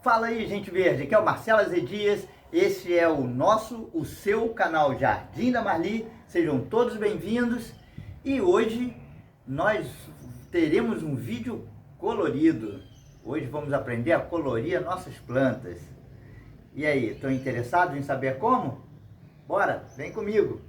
Fala aí, gente verde, aqui é o Marcelo Azedias, esse é o seu canal Jardim da Marli, sejam todos bem-vindos e hoje nós teremos um vídeo colorido. Hoje vamos aprender a colorir nossas plantas. E aí, estão interessados em saber como? Bora, vem comigo!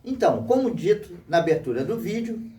Então, como dito na abertura do vídeo,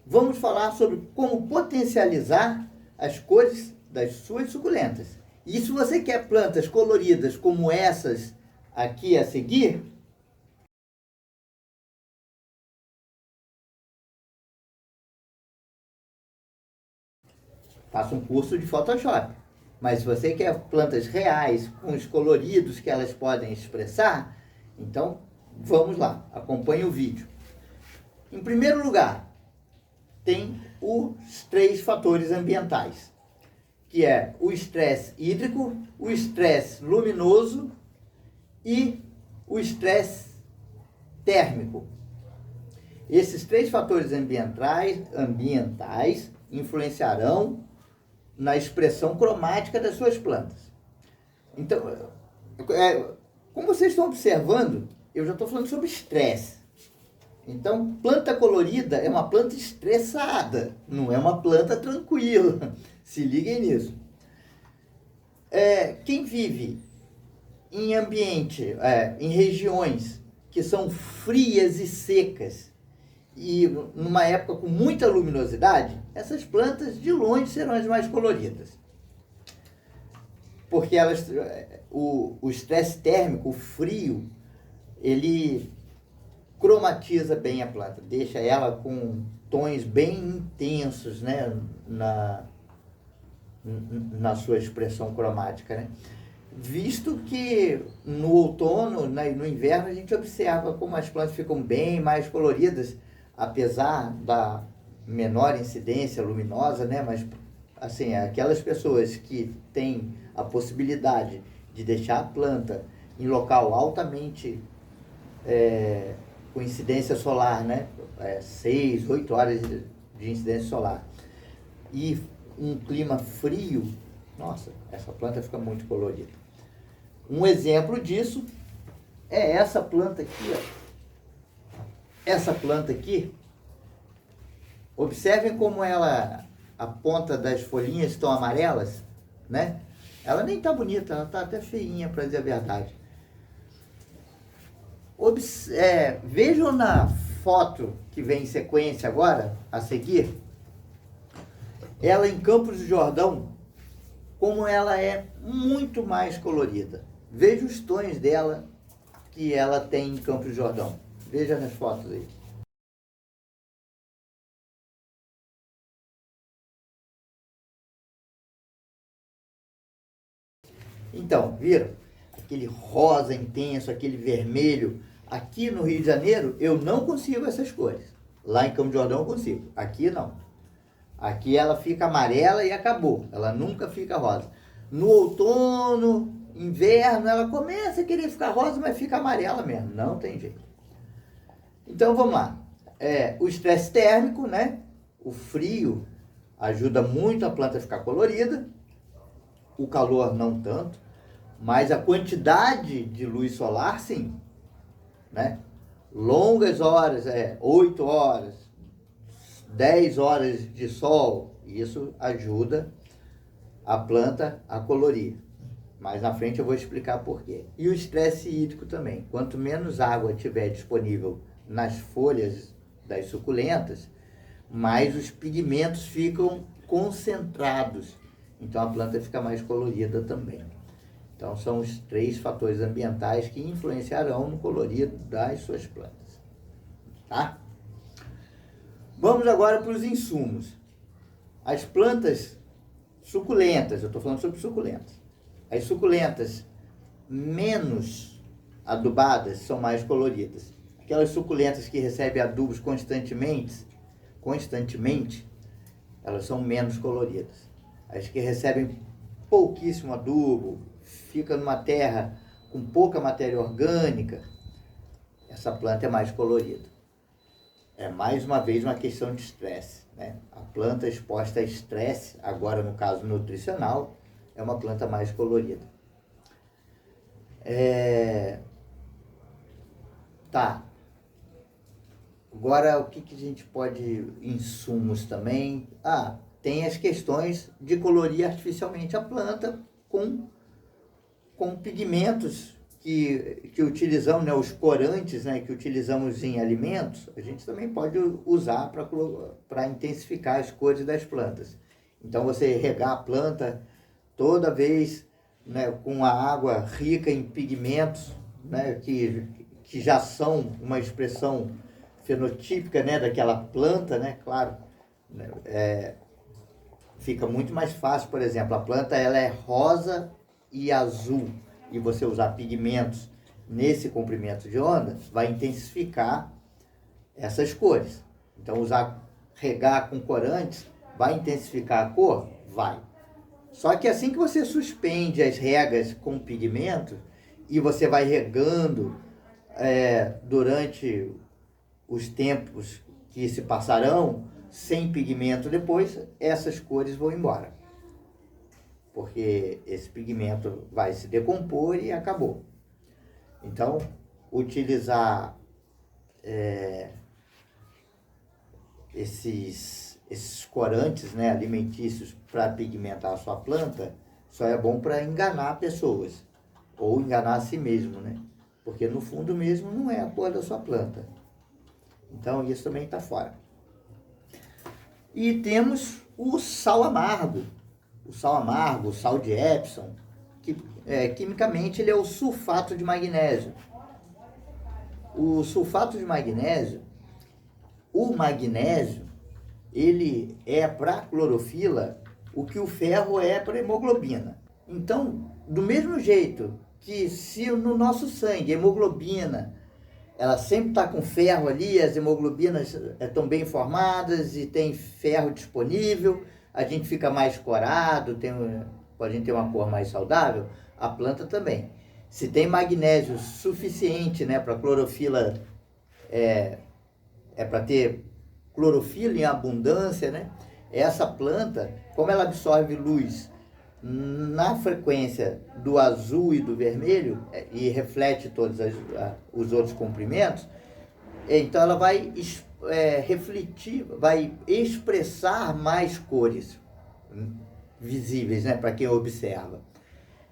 vamos falar sobre como potencializar as cores das suas suculentas. E se você quer plantas coloridas como essas aqui a seguir, faça um curso de Photoshop. Mas se você quer plantas reais, com os coloridos que elas podem expressar, então vamos lá, acompanhe o vídeo. Em primeiro lugar, tem os 3 fatores ambientais, que é o estresse hídrico, o estresse luminoso e o estresse térmico. Esses 3 fatores ambientais influenciarão na expressão cromática das suas plantas. Então, como vocês estão observando, eu já estou falando sobre estresse. Então, planta colorida é uma planta estressada, não é uma planta tranquila. Se liguem nisso. Quem vive em em regiões que são frias e secas, e numa época com muita luminosidade, essas plantas de longe serão as mais coloridas. Porque o estresse térmico, o frio, ele cromatiza bem a planta, deixa ela com tons bem intensos, né, na sua expressão cromática, né? Visto que no outono, no inverno, a gente observa como as plantas ficam bem mais coloridas, apesar da menor incidência luminosa, né? Mas, assim, aquelas pessoas que têm a possibilidade de deixar a planta em local altamente com incidência solar, né? 6, 8 horas de incidência solar, e um clima frio, nossa, essa planta fica muito colorida. Um exemplo disso é essa planta aqui, ó. Essa planta aqui, observem como a ponta das folhinhas estão amarelas, né? Ela nem tá bonita, ela tá até feinha, para dizer a verdade. Vejam na foto que vem em sequência agora, a seguir, ela em Campos do Jordão, como ela é muito mais colorida. Veja os tons dela que ela tem em Campos do Jordão. Veja nas fotos aí. Então, viram? Aquele rosa intenso, aquele vermelho. Aqui no Rio de Janeiro, eu não consigo essas cores. Lá em Campos do Jordão eu consigo. Aqui não. Aqui ela fica amarela e acabou. Ela nunca fica rosa. No outono, inverno, ela começa a querer ficar rosa, mas fica amarela mesmo. Não tem jeito. Então, vamos lá. O estresse térmico, né? O frio ajuda muito a planta a ficar colorida. O calor não tanto. Mas a quantidade de luz solar, sim. Né? Longas horas, 8 horas, 10 horas de sol, isso ajuda a planta a colorir. Mais na frente eu vou explicar por quê. E o estresse hídrico também. Quanto menos água tiver disponível nas folhas das suculentas, mais os pigmentos ficam concentrados. Então a planta fica mais colorida também. Então, são os 3 fatores ambientais que influenciarão no colorido das suas plantas. Tá? Vamos agora para os insumos. As plantas suculentas, eu estou falando sobre suculentas. As suculentas menos adubadas são mais coloridas. Aquelas suculentas que recebem adubos constantemente, elas são menos coloridas. As que recebem pouquíssimo adubo, fica numa terra com pouca matéria orgânica, essa planta é mais colorida. É mais uma vez uma questão de estresse, né? A planta exposta a estresse, agora no caso nutricional, é uma planta mais colorida. Tá. Agora, o que a gente pode, insumos também? Tem as questões de colorir artificialmente a planta com pigmentos que utilizamos, né, os corantes, né, que utilizamos em alimentos, a gente também pode usar para intensificar as cores das plantas. Então, você regar a planta toda vez, né, com a água rica em pigmentos, né, que já são uma expressão fenotípica, né, daquela planta, né, claro, fica muito mais fácil. Por exemplo, a planta ela é rosa e azul, e você usar pigmentos nesse comprimento de onda vai intensificar essas cores. Então, regar com corantes vai intensificar a cor? Vai. Só que assim que você suspende as regas com pigmento e você vai regando durante os tempos que se passarão sem pigmento depois, essas cores vão embora. Porque esse pigmento vai se decompor e acabou. Então, utilizar esses corantes, né, alimentícios para pigmentar a sua planta só é bom para enganar pessoas ou enganar a si mesmo, né? Porque no fundo mesmo não é a cor da sua planta. Então isso também está fora. E temos o sal amargo. O sal de Epsom, que quimicamente ele é o sulfato de magnésio. O sulfato de magnésio, o magnésio, ele é para a clorofila o que o ferro é para a hemoglobina. Então, do mesmo jeito que se no nosso sangue a hemoglobina, ela sempre está com ferro ali, as hemoglobinas estão bem formadas e tem ferro disponível, a gente fica mais corado, a gente ter uma cor mais saudável, a planta também. Se tem magnésio suficiente, né, para clorofila, para ter clorofila em abundância, né? Essa planta, como ela absorve luz na frequência do azul e do vermelho e reflete todos os outros comprimentos, então ela vai refletir, vai expressar mais cores visíveis, né, para quem observa.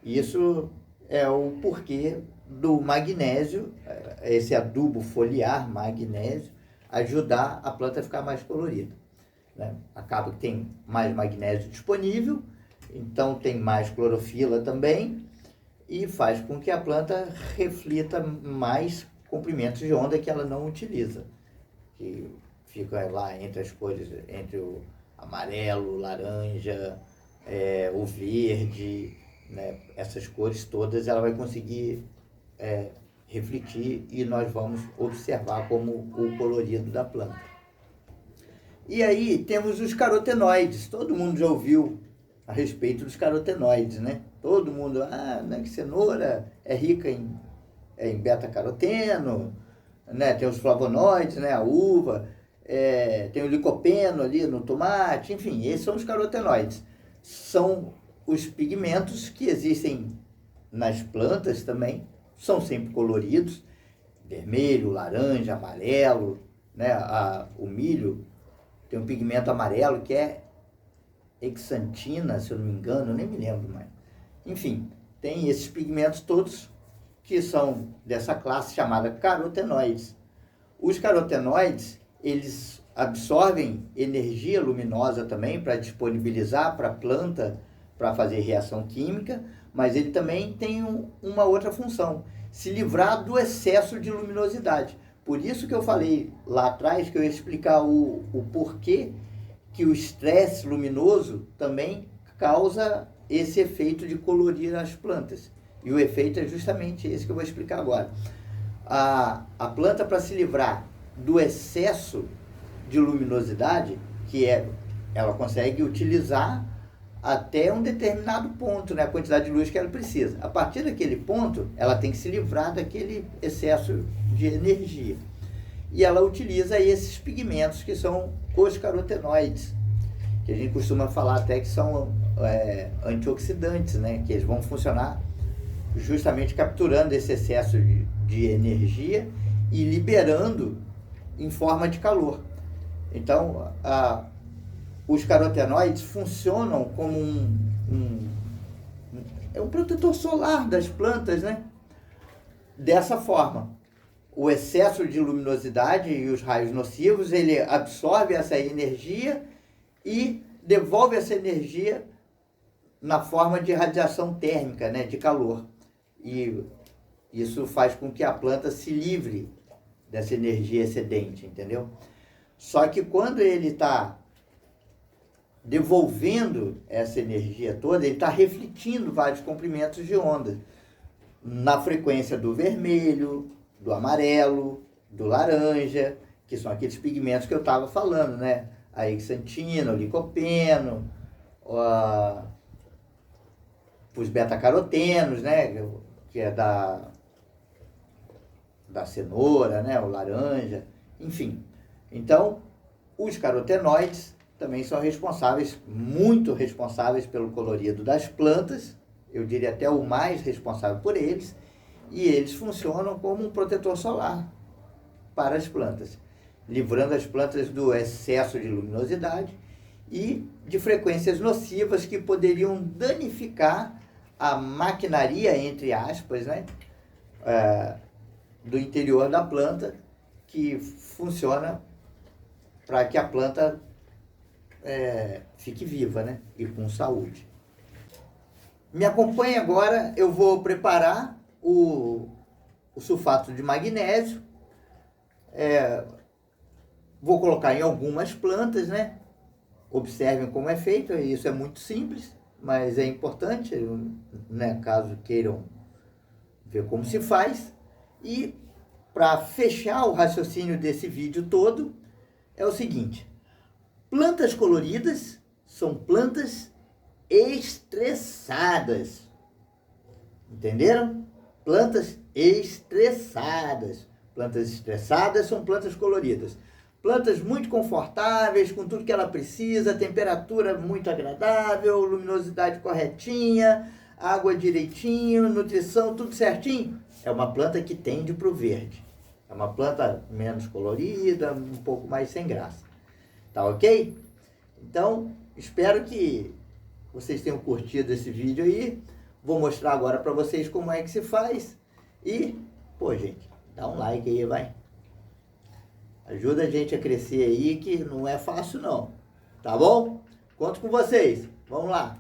Isso é o porquê do magnésio, esse adubo foliar magnésio, ajudar a planta a ficar mais colorida, né? Acaba que tem mais magnésio disponível, então tem mais clorofila também, e faz com que a planta reflita mais comprimentos de onda que ela não utiliza, que fica lá entre as cores, entre o amarelo, o laranja, o verde, né? Essas cores todas ela vai conseguir refletir e nós vamos observar como o colorido da planta. E aí temos os carotenoides. Todo mundo já ouviu a respeito dos carotenoides, né? Todo mundo, né, que cenoura é rica em beta-caroteno, né? Tem os flavonoides, né? A uva, tem o licopeno ali no tomate, enfim, esses são os carotenoides. São os pigmentos que existem nas plantas também, são sempre coloridos, vermelho, laranja, amarelo, né? O milho tem um pigmento amarelo que é hexantina, se eu não me engano, eu nem me lembro mais. Enfim, tem esses pigmentos todos que são dessa classe chamada carotenoides. Os carotenoides, eles absorvem energia luminosa também para disponibilizar para a planta para fazer reação química, mas ele também tem uma outra função, se livrar do excesso de luminosidade. Por isso que eu falei lá atrás que eu ia explicar o porquê que o estresse luminoso também causa esse efeito de colorir as plantas. E o efeito é justamente esse que eu vou explicar agora. A planta, para se livrar do excesso de luminosidade, ela consegue utilizar até um determinado ponto, né, a quantidade de luz que ela precisa. A partir daquele ponto, ela tem que se livrar daquele excesso de energia. E ela utiliza esses pigmentos que são os carotenoides, que a gente costuma falar até que são antioxidantes, né, que eles vão funcionar justamente capturando esse excesso de energia e liberando em forma de calor. Então, os carotenoides funcionam como um protetor solar das plantas, né? Dessa forma, o excesso de luminosidade e os raios nocivos, ele absorve essa energia e devolve essa energia na forma de radiação térmica, né? De calor. E isso faz com que a planta se livre dessa energia excedente, entendeu? Só que quando ele está devolvendo essa energia toda, ele está refletindo vários comprimentos de onda na frequência do vermelho, do amarelo, do laranja, que são aqueles pigmentos que eu estava falando, né? A ixantina, o licopeno, os beta-carotenos, né? Que é da cenoura, né? O laranja, enfim. Então, os carotenoides também são responsáveis, muito responsáveis pelo colorido das plantas, eu diria até o mais responsável por eles, e eles funcionam como um protetor solar para as plantas, livrando as plantas do excesso de luminosidade e de frequências nocivas que poderiam danificar a maquinaria, entre aspas, né, do interior da planta, que funciona para que a planta fique viva, né, e com saúde. Me acompanhe agora, eu vou preparar o sulfato de magnésio, vou colocar em algumas plantas, né? Observem como é feito, isso é muito simples, mas é importante, né, caso queiram ver como se faz. E para fechar o raciocínio desse vídeo todo, é o seguinte: plantas coloridas são plantas estressadas. Entenderam? Plantas estressadas. Plantas estressadas são plantas coloridas. Plantas muito confortáveis, com tudo que ela precisa, temperatura muito agradável, luminosidade corretinha, água direitinho, nutrição, tudo certinho. É uma planta que tende para o verde. É uma planta menos colorida, um pouco mais sem graça. Tá ok? Então, espero que vocês tenham curtido esse vídeo aí. Vou mostrar agora para vocês como é que se faz. E, pô, gente, dá um like aí, vai. Ajuda a gente a crescer aí, que não é fácil não. Tá bom? Conto com vocês. Vamos lá.